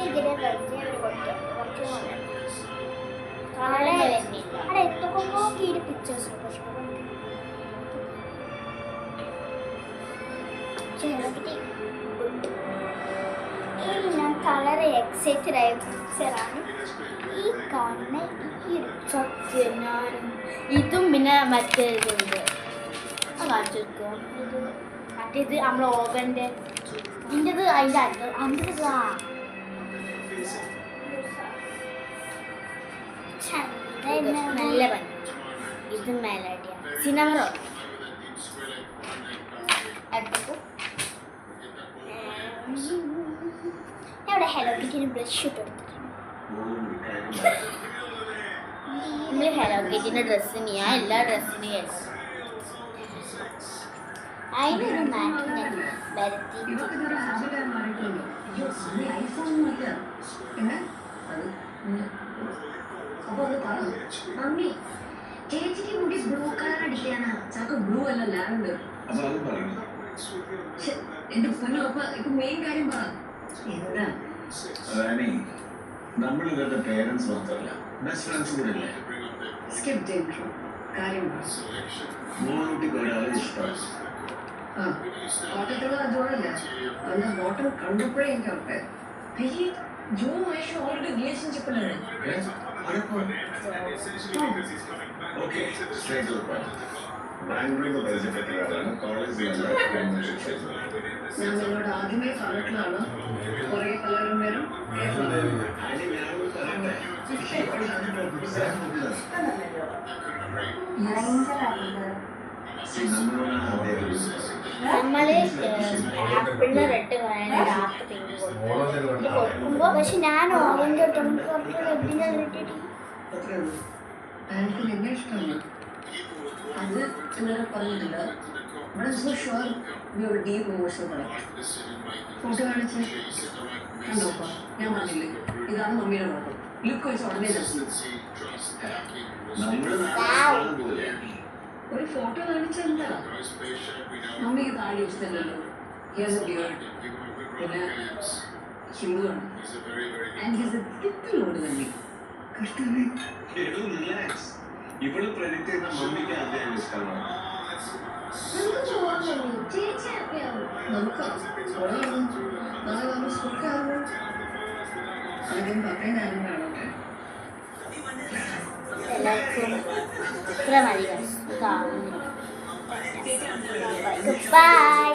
ഇങ്ങനെ കഴിച്ച് കുറച്ച് അവിടെ എത്തുമ്പോൾ കീഴ് പിക്ചേഴ്സ് ഞാൻ കളർ എക്സൈറ്റഡ് ആയ പിക്ചറാണ് ഈ കാണുന്ന ഈ സത്യം ഇതും പിന്നെ മറ്റേതുണ്ട് കാണിച്ചെടുക്കുക ഇത് മറ്റേത് നമ്മളെ ഓവൻ്റെ ഇതിൻ്റെത് അതിൻ്റെ ഇതാ നല്ല പണി ഇത് മെലഡിയ സിനമറോ അടുത്തപ്പോൾ ഇവിടെ ഹലോ കിറ്റിന് ബ്രഷ് ഇട്ട് കൊടുത്തിട്ടുണ്ട് നമ്മൾ ഹലോ കിറ്റിൻ്റെ ഡ്രസ്സിന് ഞാൻ എല്ലാ ഡ്രസ്സിനും കേൾക്കും അതിനൊരു മാറ്റിനെ വരുത്തി മമ്മി ചേച്ചിക്ക് മുടി ബ്ലൂ കളർ അടിക്കാനാ ചാക്ക് ബ്ലൂ അല്ല ലാവൻഡർ എന്റെ പൊന്നു അപ്പൊ ഇപ്പൊ മെയിൻ കാര്യം പറ എന്താ നമ്മൾ ഇവരുടെ പേരൻസ് മാത്രമല്ല ബെസ്റ്റ് ഫ്രണ്ട്സ് കൂടെ ഇല്ലേ സ്കിപ്പ് ചെയ്തു കാര്യം മോളൂട്ടിക്ക് ഒരാളെ ഇഷ്ടമാണ് ആ കോട്ടയത്തുള്ള ജോണല്ല അന്ന് ഹോട്ടൽ കണ്ടപ്പോഴേ എനിക്ക് ഉറപ്പേ അയ്യേ ജോ മഹേഷ് ഓൾറെഡി റിലേഷൻഷിപ്പിലാണ് ബാംഗ്ലൂരിൽ പരിചയപ്പെട്ടതാണ് കോളേജ് ഞാൻ നിങ്ങളോട് ആദ്യമേ പറഞ്ഞിട്ടുള്ളതാണ് കുറേ പലരും വരും നമ്മള് ആപ്പിളിന് റെഡ് ഡാർക്ക് പിങ്ക് കൊടുക്കുമ്പോൾ പക്ഷെ ഞാൻ ഓവൻ്റെ കുറച്ച് റെഡിനെ കിട്ടിയിട്ട് എനിക്ക് നിന്നെ ഇഷ്ടമല്ല അത് ഇന്നലെ പറഞ്ഞിട്ടില്ല ഇവിടെ സോ ഷുവർ ഒരു ഡീപ്പ് ഇമോഷൻ പറയാം ഫോട്ടോ കാണിച്ച് കണ്ടോപ്പാ ഞാൻ പറഞ്ഞില്ലേ ഇതാണ് മമ്മിയുടെ ഫോട്ടോ ലുക്ക് വെച്ച് ഉടനെ ഒരു ഫോട്ടോ കാണിച്ചെന്താ മമ്മിക്ക് താഴെ ഇഷ്ടമല്ലല്ലോ പിന്നെ ഹിന്ദുവാണ് ആൻഡ് ഹിസ് എ തിപ്പിലോട് തന്നെ കഷ്ടമേ ഇവള് പ്രൊജക്ട് ചെയ്യുന്ന മമ്മിക്ക് അദ്ദേഹം ഇഷ്ടമാണ് എല്ലാവർക്കും ഇത്ര മതി കാണുന്നു ബൈ